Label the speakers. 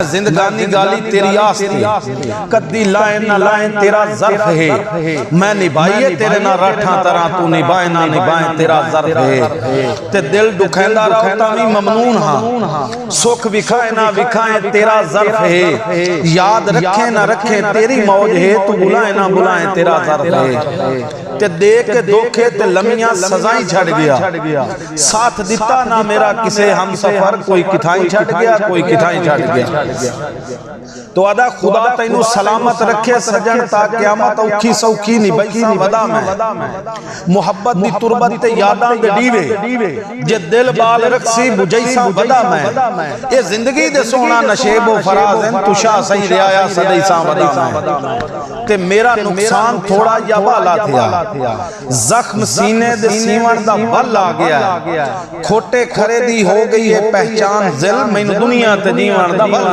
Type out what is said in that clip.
Speaker 1: जिंदगानी गाली तेरी आस्ती कद्दी लाए ना लाए तेरा ज़र्फ है। मैं निभाइए तेरे ना राठा तरह तू निभाए ना निभाए तेरा ज़र्फ है। ते दिल दुखैंदा रहो तावी ममनून हाँ सुख विखाए ना विखाए तेरा ज़र्फ है। याद रखे ना रखे तेरी मौज है तू बुलाए ना बुलाए तेरा ज़र्फ है। ते देख के धोखे ते लम्हियां सजाई छड़ गया साथ दिता ना मेरा किसे हम सफर कोई किथाई छड़ गया कोई किथाई छड़ गया। तो अदा खुदा तैनू सलामत रखे सजन ता क़यामत औखी सौखी नहीं बल्कि वदा में मुहब्बत दी तुरबत ते यादां दे डीवे जे दिल बाल रखसी बुझैसा वदा में ए जिंदगी दे सोना नशेब व फराज हैं तुशा सही रियाया सदैसा वदा में। ते मेरा नुकसान थोड़ा या वाला थिया जख्म सीने दे सीवण दा बल आ गया खोटे खरे दी हो गई है पहचान जिल मैनू दुनिया ते जीवन दा बल